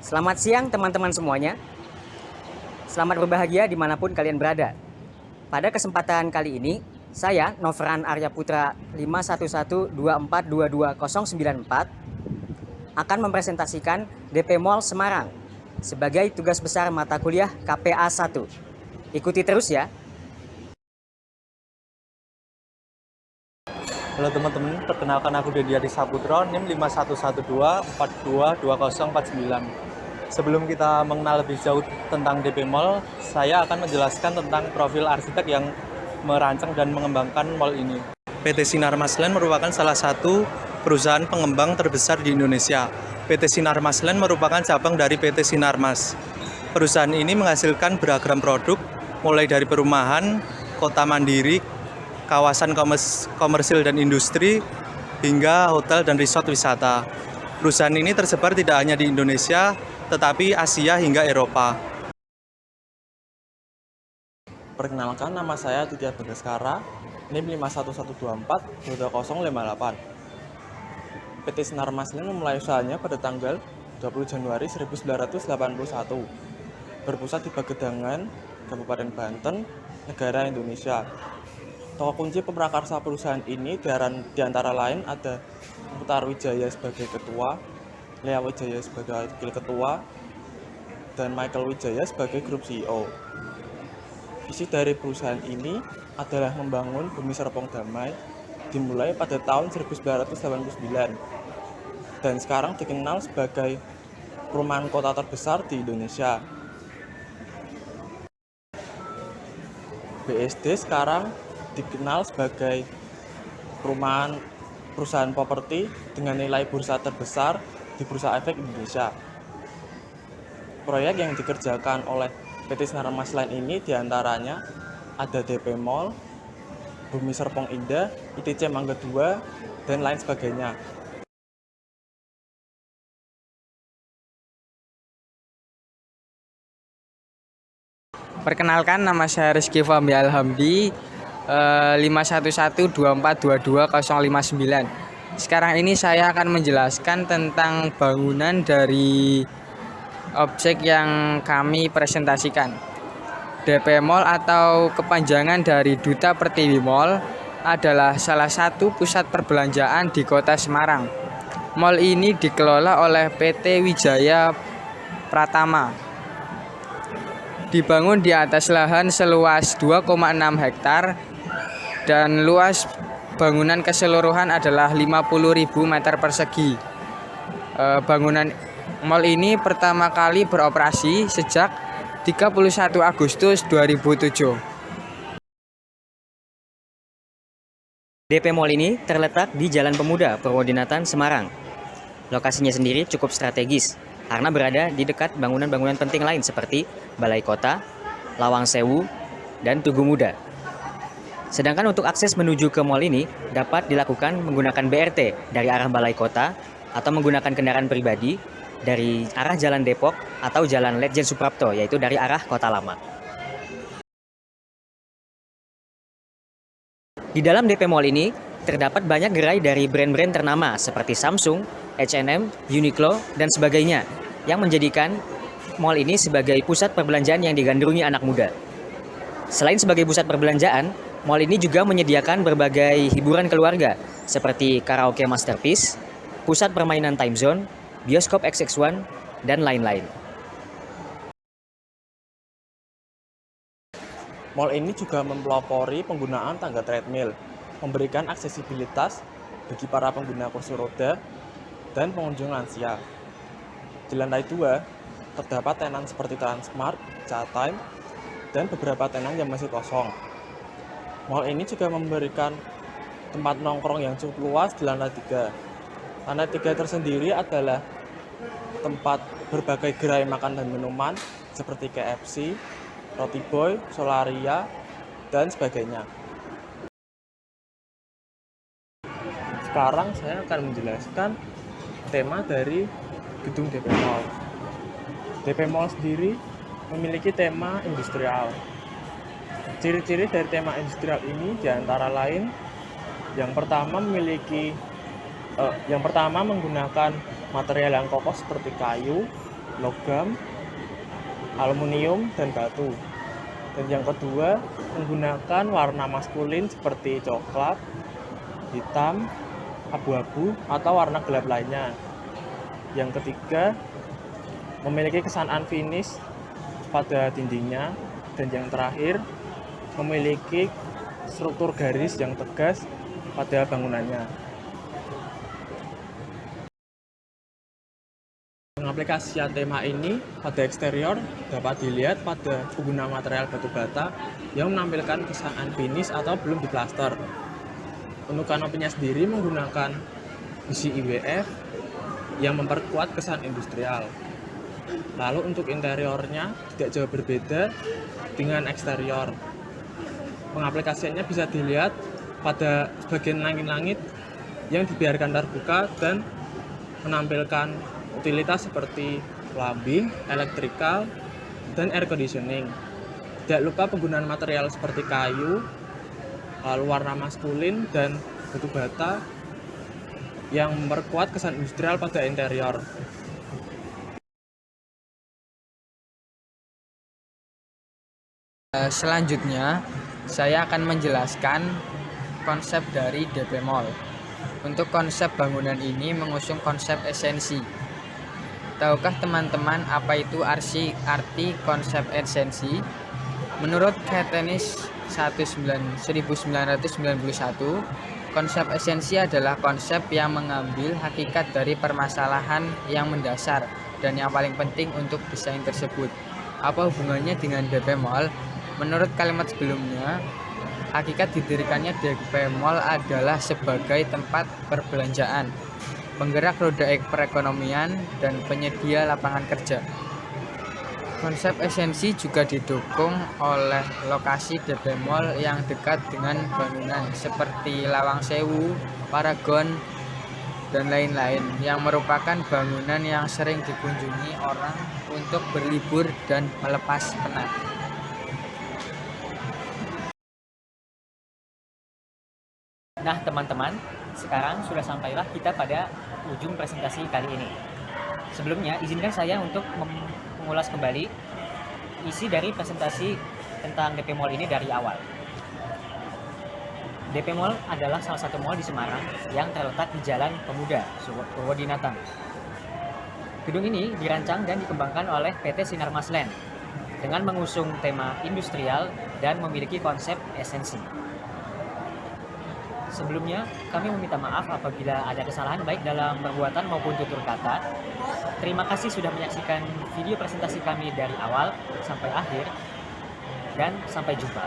Selamat siang teman-teman semuanya. Selamat berbahagia dimanapun kalian berada. Pada kesempatan kali ini, saya Novran Arya Putra 51124229094 akan mempresentasikan DP Mall Semarang sebagai tugas besar mata kuliah KPA 1. Ikuti terus ya. Halo teman-teman, perkenalkan aku Dedi Adi Saputro, NIM 5112422049. Sebelum kita mengenal lebih jauh tentang DP Mall, saya akan menjelaskan tentang profil arsitek yang merancang dan mengembangkan mall ini. PT Sinarmas Land merupakan salah satu perusahaan pengembang terbesar di Indonesia. PT Sinarmas Land merupakan cabang dari PT Sinarmas. Perusahaan ini menghasilkan beragam produk, mulai dari perumahan, kota mandiri, kawasan komersil dan industri, hingga hotel dan resort wisata. Perusahaan ini tersebar tidak hanya di Indonesia, tetapi Asia hingga Eropa. Perkenalkan, nama saya Tidya Bagaskara, NIM 51124-2058. PT Sinarmas Land memulai usahanya pada tanggal 20 Januari 1981, berpusat di Pagedangan, Kabupaten Banten, negara Indonesia. Tokoh kunci pemrakarsa perusahaan ini di antara lain ada Mukhtar Wijaya sebagai ketua, Lea Wijaya sebagai wakil ketua, dan Michael Wijaya sebagai grup CEO. Visi dari perusahaan ini adalah membangun Bumi Serpong Damai dimulai pada tahun 1989 dan sekarang dikenal sebagai perumahan kota terbesar di Indonesia. BSD sekarang dikenal sebagai perusahaan properti dengan nilai bursa terbesar di Bursa Efek Indonesia. Proyek yang dikerjakan oleh PT Sinarmas Land ini diantaranya ada DP Mall, Bumi Serpong Indah, ITC Mangga 2, dan lain sebagainya. Perkenalkan, nama saya Rizky Fahmi Alhamdi, 51124222059. Sekarang ini saya akan menjelaskan tentang bangunan dari objek yang kami presentasikan. DP Mall atau kepanjangan dari Duta Pertiwi Mall adalah salah satu pusat perbelanjaan di Kota Semarang. Mall ini dikelola oleh PT Wijaya Pratama. Dibangun di atas lahan seluas 2,6 hektar dan luas bangunan keseluruhan adalah 50.000 meter persegi. Bangunan mall ini pertama kali beroperasi sejak 31 Agustus 2007. DP Mall ini terletak di Jalan Pemuda, Purwodinatan, Semarang. Lokasinya sendiri cukup strategis karena berada di dekat bangunan-bangunan penting lain seperti Balai Kota, Lawang Sewu, dan Tugu Muda. Sedangkan untuk akses menuju ke mall ini dapat dilakukan menggunakan BRT dari arah Balai Kota atau menggunakan kendaraan pribadi dari arah Jalan Depok atau Jalan Letjen Suprapto, yaitu dari arah Kota Lama. Di dalam DP Mall ini terdapat banyak gerai dari brand-brand ternama seperti Samsung, H&M, Uniqlo, dan sebagainya yang menjadikan mall ini sebagai pusat perbelanjaan yang digandrungi anak muda. Selain sebagai pusat perbelanjaan, mall ini juga menyediakan berbagai hiburan keluarga seperti karaoke Masterpiece, pusat permainan Time Zone, bioskop XX1, dan lain-lain. Mall ini juga mempelopori penggunaan tangga treadmill, memberikan aksesibilitas bagi para pengguna kursi roda dan pengunjung lansia. Di lantai 2, terdapat tenan seperti Transmart, Chatime, dan beberapa tenan yang masih kosong. Mall ini juga memberikan tempat nongkrong yang cukup luas di lantai 3. Lantai 3 tersendiri adalah tempat berbagai gerai makan dan minuman seperti KFC, Roti Boy, Solaria, dan sebagainya. Sekarang saya akan menjelaskan tema dari gedung DP Mall. DP Mall sendiri memiliki tema industrial. Ciri-ciri dari tema industrial ini diantara lain, yang pertama menggunakan material yang kokoh seperti kayu, logam, aluminium, dan batu. Dan yang kedua, menggunakan warna maskulin seperti coklat, hitam, abu-abu, atau warna gelap lainnya. Yang ketiga, memiliki kesan unfinished pada dindingnya. Dan yang terakhir, memiliki struktur garis yang tegas pada bangunannya. Pengaplikasian tema ini pada eksterior dapat dilihat pada penggunaan material batu bata yang menampilkan kesan unfinished atau belum diplaster. Untuk kanopinya sendiri menggunakan besi IWF yang memperkuat kesan industrial. Lalu untuk interiornya tidak jauh berbeda dengan eksterior. Pengaplikasiannya bisa dilihat pada bagian langit-langit yang dibiarkan terbuka dan menampilkan utilitas seperti plumbing, elektrikal, dan air conditioning. Tidak lupa penggunaan material seperti kayu, lalu warna maskulin dan batu bata yang memperkuat kesan industrial pada interior. Selanjutnya, saya akan menjelaskan konsep dari DP Mall. Untuk konsep bangunan ini mengusung konsep esensi. Tahukah teman-teman apa itu arti konsep esensi? Menurut Catenis 1991, konsep esensi adalah konsep yang mengambil hakikat dari permasalahan yang mendasar dan yang paling penting untuk desain tersebut. Apa hubungannya dengan DP Mall? Menurut kalimat sebelumnya, hakikat didirikannya DP Mall adalah sebagai tempat perbelanjaan, penggerak roda perekonomian, dan penyedia lapangan kerja. Konsep esensi juga didukung oleh lokasi DP Mall yang dekat dengan bangunan seperti Lawang Sewu, Paragon, dan lain-lain yang merupakan bangunan yang sering dikunjungi orang untuk berlibur dan melepas penat. Nah teman-teman, sekarang sudah sampailah kita pada ujung presentasi kali ini. Sebelumnya, izinkan saya untuk mengulas kembali isi dari presentasi tentang DP Mall ini dari awal. DP Mall adalah salah satu mall di Semarang yang terletak di Jalan Pemuda, Purwodinatan. Gedung ini dirancang dan dikembangkan oleh PT Sinarmas Land dengan mengusung tema industrial dan memiliki konsep esensi. Sebelumnya, kami meminta maaf apabila ada kesalahan baik dalam perbuatan maupun tutur kata. Terima kasih sudah menyaksikan video presentasi kami dari awal sampai akhir, dan sampai jumpa.